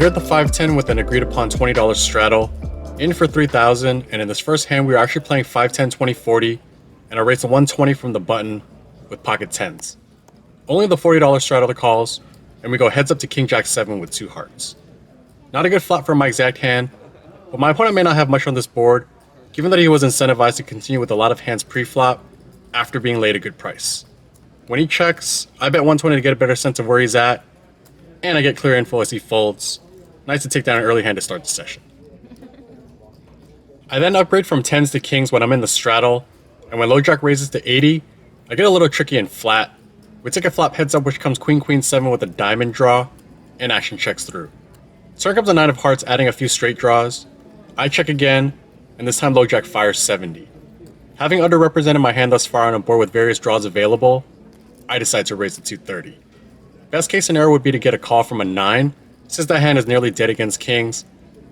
at the 5-10 with an agreed upon $20 straddle, in for 3,000, and in this first hand we are actually playing 5-10, 20-40, and our rate's a 120 from the button with pocket 10s. Only the $40 straddle calls, and we go heads up to King Jack 7 with 2 hearts. Not a good flop for my exact hand, but my opponent may not have much on this board, given that he was incentivized to continue with a lot of hands pre-flop after being laid a good price. When he checks, I bet 120 to get a better sense of where he's at, and I get clear info as he folds. Nice to take down an early hand to start the session. I then upgrade from 10s to kings when I'm in the straddle, and when low jack raises to 80, I get a little tricky and flat. We take a flop heads up which comes queen queen 7 with a diamond draw, and action checks through. Turn comes a 9 of hearts adding a few straight draws. I check again, and this time low jack fires 70. Having underrepresented my hand thus far on a board with various draws available, I decide to raise to 230. Best case scenario would be to get a call from a 9, since that hand is nearly dead against kings,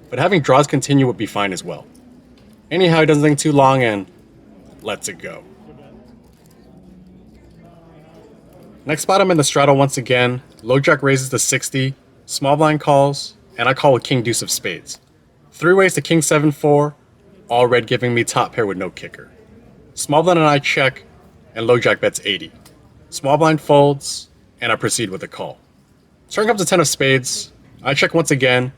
but having draws continue would be fine as well. Anyhow, he doesn't think too long and lets it go. Next spot I'm in the straddle once again, low jack raises to 60, small blind calls, and I call with king deuce of spades. 3 ways to king 7-4, all red giving me top pair with no kicker. Small blind and I check, and low jack bets 80. Small blind folds, and I proceed with a call. Turn comes a 10 of spades, I check once again,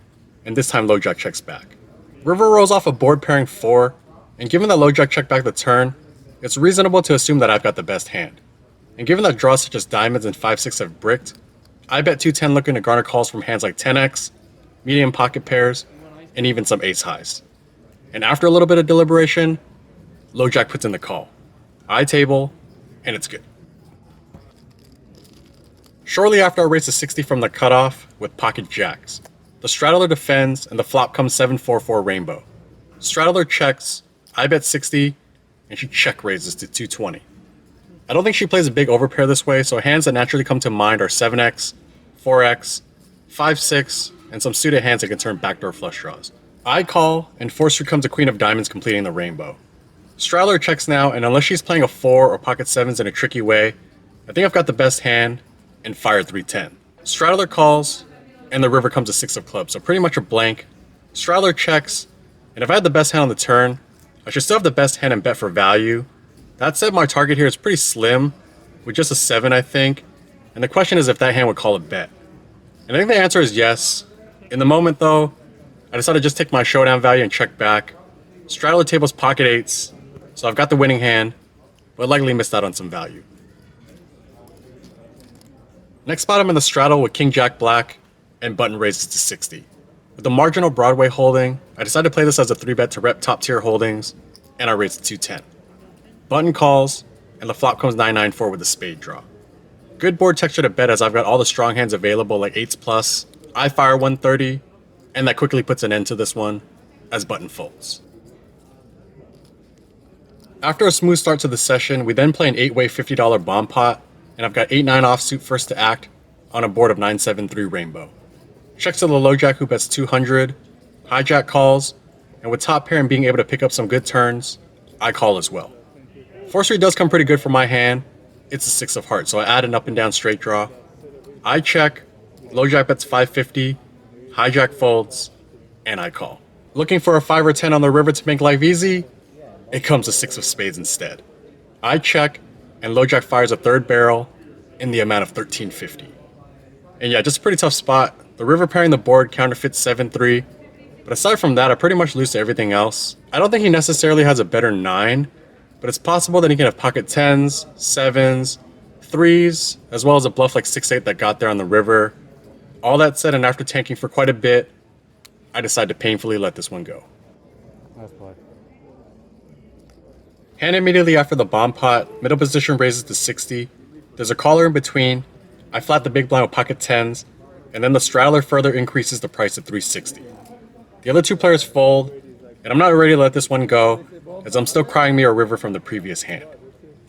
and this time low jack checks back. River rolls off a board pairing 4, and given that low jack checked back the turn, it's reasonable to assume that I've got the best hand. And given that draws such as diamonds and 5-6 have bricked, I bet 210 looking to garner calls from hands like 10x, medium pocket pairs, and even some ace highs. And after a little bit of deliberation, low jack puts in the call. I table, and it's good. Shortly after I raise to 60 from the cutoff with pocket jacks, the straddler defends and the flop comes 7-4-4 rainbow. Straddler checks, I bet 60, and she check raises to 220. I don't think she plays a big overpair this way, so hands that naturally come to mind are 7x, 4x, 5-6, and some suited hands that can turn backdoor flush draws. I call, and force through comes a queen of diamonds completing the rainbow. Straddler checks now, and unless she's playing a 4 or pocket 7s in a tricky way, I think I've got the best hand, and fire 310. Straddler calls, and the river comes a 6 of clubs, so pretty much a blank. Straddler checks, and if I had the best hand on the turn, I should still have the best hand and bet for value. That said, my target here is pretty slim, with just a 7 I think, and the question is if that hand would call a bet. And I think the answer is yes. In the moment though, I decided to just take my showdown value and check back. Straddler tables pocket 8s, so I've got the winning hand, but likely missed out on some value. Next spot I'm in the straddle with king jack black, and button raises to 60. With the marginal Broadway holding, I decided to play this as a 3-bet to rep top tier holdings, and I raise to 210. Button calls, and the flop comes 9-9-4 with a spade draw. Good board texture to bet as I've got all the strong hands available like 8s plus. I fire 130, and that quickly puts an end to this one, as button folds. After a smooth start to the session, we then play an 8-way $50 bomb pot, and I've got 8-9 offsuit first to act on a board of 9-7-3 rainbow. Checks to the low jack who bets 200, hijack calls, and with top pair and being able to pick up some good turns, I call as well. Force does come pretty good for my hand. It's a 6 of hearts, so I add an up and down straight draw. I check, low jack bets 550, hijack folds, and I call. Looking for a 5 or 10 on the river to make life easy? It comes a 6 of spades instead. I check, and low jack fires a third barrel in the amount of 1350. And yeah, just a pretty tough spot. The river pairing the board counterfeits 7-3, but aside from that, I pretty much lose to everything else. I don't think he necessarily has a better 9, but it's possible that he can have pocket 10s, 7s, 3s, as well as a bluff like 6-8 that got there on the river. All that said, and after tanking for quite a bit, I decide to painfully let this one go. Nice play. Hand immediately after the bomb pot, middle position raises to 60. There's a caller in between. I flat the big blind with pocket 10s, and then the straddler further increases the price to 360. The other 2 players fold, and I'm not ready to let this one go, as I'm still crying me a river from the previous hand.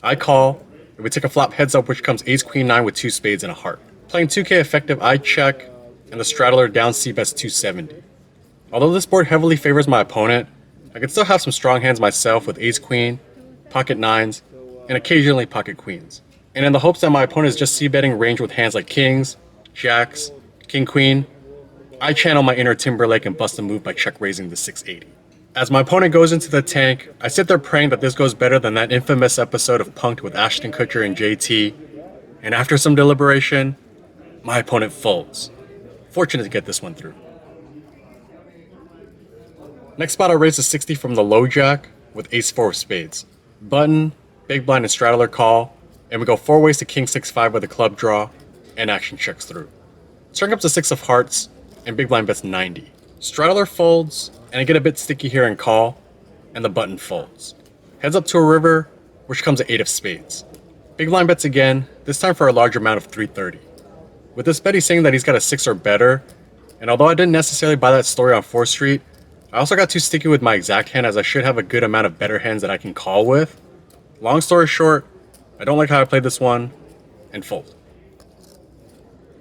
I call, and we take a flop heads up which comes ace queen 9 with 2 spades and a heart. Playing 2k effective, I check, and the straddler down c bets 270. Although this board heavily favors my opponent, I can still have some strong hands myself with ace queen, pocket 9s, and occasionally pocket queens. And in the hopes that my opponent is just c-betting range with hands like kings, jacks, king queen, I channel my inner Timberlake and bust a move by check raising the 680. As my opponent goes into the tank, I sit there praying that this goes better than that infamous episode of Punk'd with Ashton Kutcher and JT, and after some deliberation, my opponent folds. Fortunate to get this one through. Next spot I raise the 60 from the low jack with ace-4 of spades. Button, big blind, and straddler call, and we go 4 ways to king 6-5 with a club draw, and action checks through. Turn comes the 6 of hearts, and big blind bets 90. Straddler folds, and I get a bit sticky here and call, and the button folds. Heads up to a river, which comes at 8 of spades. Big blind bets again, this time for a large amount of 330. With this bet he's saying that he's got a 6 or better, and although I didn't necessarily buy that story on 4th Street, I also got too sticky with my exact hand as I should have a good amount of better hands that I can call with. Long story short, I don't like how I played this one, and fold.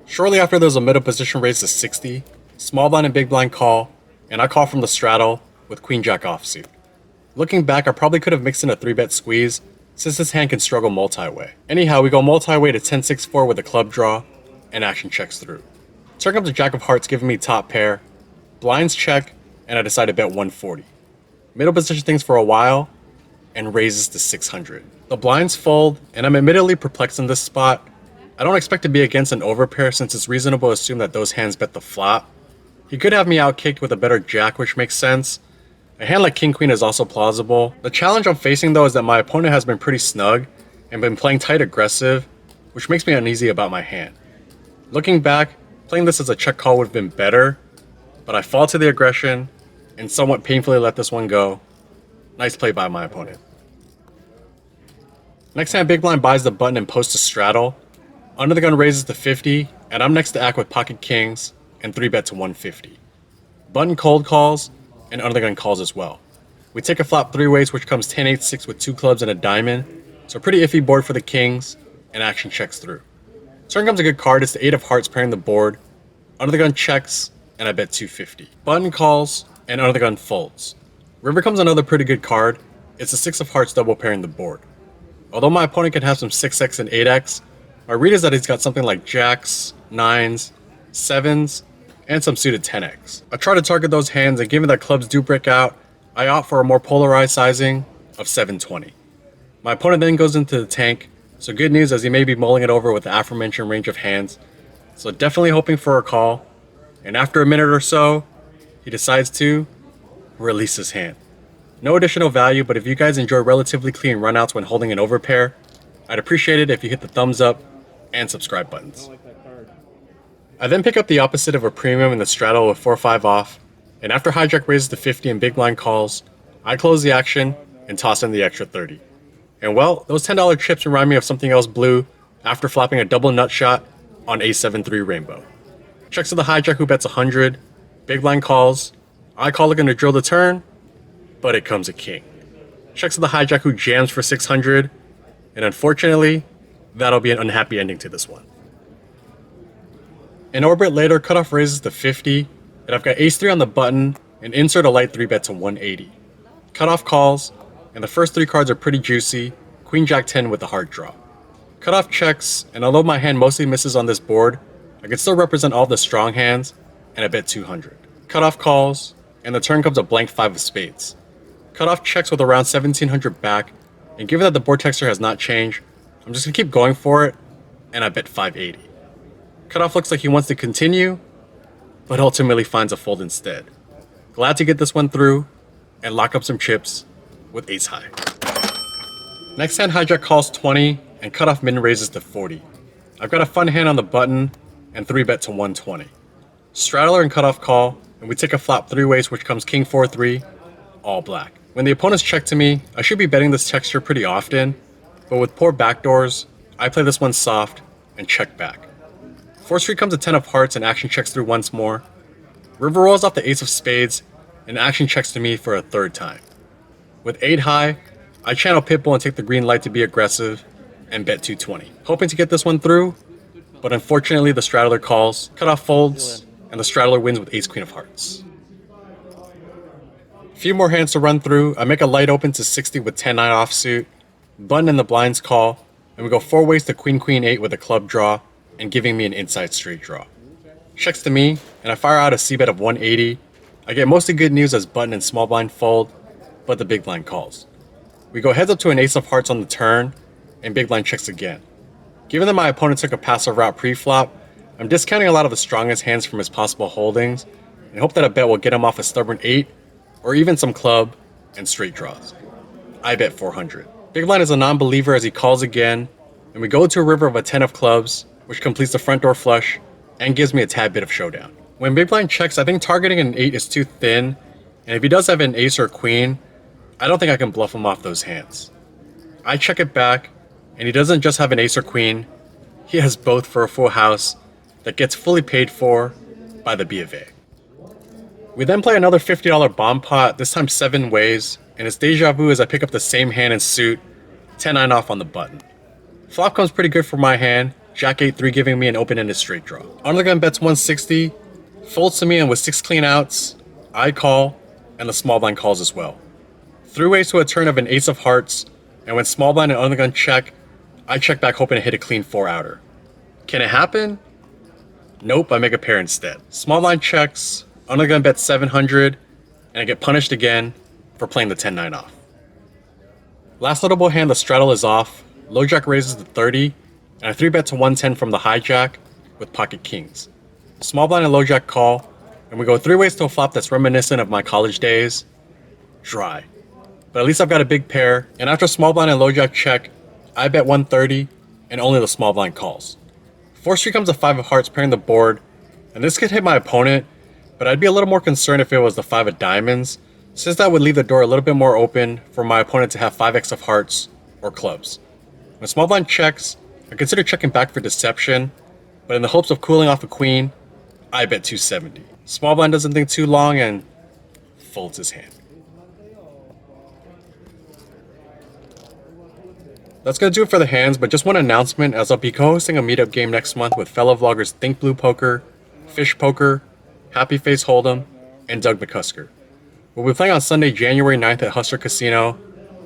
Shortly after, there's a middle position raise to 60, small blind and big blind call, and I call from the straddle with queen jack offsuit. Looking back, I probably could have mixed in a 3-bet squeeze, since this hand can struggle multi-way. Anyhow, we go multi-way to 10-6-4 with a club draw, and action checks through. Turn comes a jack of hearts giving me top pair, blinds check, and I decide to bet 140. Middle position things for a while, and raises to 600. The blinds fold, and I'm admittedly perplexed in this spot. I don't expect to be against an overpair since it's reasonable to assume that those hands bet the flop. He could have me outkicked with a better jack, which makes sense. A hand like king queen is also plausible. The challenge I'm facing though is that my opponent has been pretty snug and been playing tight aggressive, which makes me uneasy about my hand. Looking back, playing this as a check call would have been better, but I fall to the aggression and somewhat painfully let this one go. Nice play by my opponent. Next hand, big blind buys the button and posts a straddle. Under the gun raises to 50, and I'm next to act with pocket kings and 3-bet to 150. Button cold calls, and under the gun calls as well. We take a flop 3 ways, which comes 10-8-6 with 2 clubs and a diamond, so pretty iffy board for the kings, and action checks through. Turn comes a good card, it's the 8 of hearts pairing the board. Under the gun checks, and I bet 250. Button calls, and under the gun folds. River comes another pretty good card, it's the 6 of hearts double pairing the board. Although my opponent can have some 6x and 8x, my read is that he's got something like jacks, 9s, 7s, and some suited 10x. I try to target those hands, and given that clubs do break out, I opt for a more polarized sizing of 720. My opponent then goes into the tank, so good news as he may be mulling it over with the aforementioned range of hands, so definitely hoping for a call, and after a minute or so, he decides to release his hand. No additional value, but if you guys enjoy relatively clean runouts when holding an overpair, I'd appreciate it if you hit the thumbs up and subscribe buttons. I then pick up the opposite of a premium in the straddle with 4-5 off, and after hijack raises to 50 and big blind calls, I close the action and toss in the extra 30. And well, those $10 chips remind me of something else blue after flopping a double nut shot on A7-3 rainbow. Checks to the hijack who bets 100, big blind calls, I call looking to drill the turn, but it comes a king. Checks to the hijack who jams for 600, and unfortunately, that'll be an unhappy ending to this one. An orbit later, cutoff raises to 50, and I've got ace-3 on the button, and insert a light 3-bet to 180. Cutoff calls, and the first 3 cards are pretty juicy, queen jack 10 with the hard draw. Cutoff checks, and although my hand mostly misses on this board, I can still represent all the strong hands, and I bet 200. Cutoff calls, and the turn comes a blank 5 of spades. Cutoff checks with around 1700 back, and given that the board texture has not changed, I'm just going to keep going for it, and I bet 580. Cutoff looks like he wants to continue, but ultimately finds a fold instead. Glad to get this one through, and lock up some chips with ace high. Next hand, hijack calls 20, and cutoff min raises to 40. I've got a fun hand on the button, and 3-bet to 120. Straddler and cutoff call, and we take a flop 3 ways, which comes king 4-3, all black. When the opponent's check to me, I should be betting this texture pretty often, but with poor backdoors, I play this one soft and check back. 4th Street comes a 10 of hearts and action checks through once more. River rolls off the ace of spades and action checks to me for a 3rd time. With 8 high, I channel Pitbull and take the green light to be aggressive and bet 220. Hoping to get this one through, but unfortunately the straddler calls, cutoff folds, and the straddler wins with ace queen of hearts. A few more hands to run through. I make a light open to 60 with 10-9 offsuit, button and the blinds call, and we go 4 ways to queen queen 8 with a club draw and giving me an inside straight draw. Checks to me, and I fire out a c-bet of 180. I get mostly good news as button and small blind fold, but the big blind calls. We go heads up to an ace of hearts on the turn, and big blind checks again. Given that my opponent took a passive route pre-flop, I'm discounting a lot of the strongest hands from his possible holdings, and hope that a bet will get him off a stubborn 8, or even some club and straight draws. I bet 400. Big blind is a non-believer as he calls again, and we go to a river of a 10 of clubs, which completes the front door flush, and gives me a tad bit of showdown. When big blind checks, I think targeting an 8 is too thin, and if he does have an ace or queen, I don't think I can bluff him off those hands. I check it back, and he doesn't just have an ace or queen, he has both for a full house that gets fully paid for by the Blvd. We then play another $50 bomb pot, this time 7 ways, and it's deja vu as I pick up the same hand in suit, 10-9 off on the button. Flop comes pretty good for my hand, Jack 8-3 giving me an open-ended straight draw. Under the gun bets 160, folds to me, and with 6 clean outs, I call, and the small blind calls as well. 3 ways to a turn of an ace of hearts, and when small blind and under the gun check, I check back hoping to hit a clean 4-outer. Can it happen? Nope, I make a pair instead. Small blind checks, under the gun bets 700, and I get punished again for playing the 10-9 off. Last notable hand, the straddle is off, low jack raises to 30, and I 3-bet to 110 from the hijack with pocket kings. Small blind and low jack call, and we go 3 ways to a flop that's reminiscent of my college days. Dry. But at least I've got a big pair, and after small blind and low jack check, I bet 130, and only the small blind calls. 4-3 comes a 5 of hearts pairing the board, and this could hit my opponent, but I'd be a little more concerned if it was the 5 of diamonds, since that would leave the door a little bit more open for my opponent to have 5x of hearts or clubs. When small blind checks, I consider checking back for deception, but in the hopes of cooling off a queen, I bet 270. Small blind doesn't think too long and folds his hand. That's gonna do it for the hands, but just one announcement as I'll be co-hosting a meetup game next month with fellow vloggers Think Blue Poker, Fish Poker, Happy Face Hold'em, and Doug McCusker. We'll be playing on Sunday, January 9th at Hustler Casino.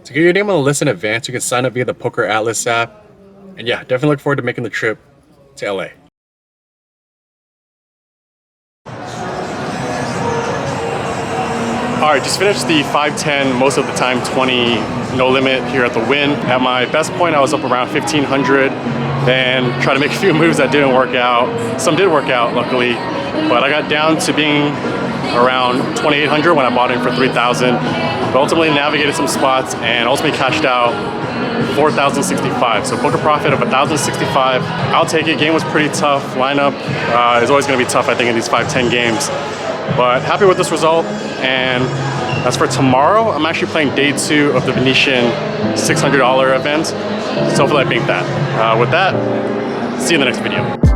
To get your name on the list in advance, you can sign up via the Poker Atlas app. And yeah, definitely look forward to making the trip to LA. Alright, just finished the 5-10, most of the time 20 no limit here at the Wynn. At my best point, I was up around 1500, then tried to make a few moves that didn't work out. Some did work out, luckily, but I got down to being around 2800 when I bought in for 3000, but ultimately navigated some spots and ultimately cashed out 4065. So book a profit of 1065. I'll take it. Game was pretty tough. Lineup is always going to be tough, I think, in these 5-10 games. But happy with this result. And as for tomorrow, I'm actually playing day 2 of the Venetian $600 event. So hopefully I bank that. With that, see you in the next video.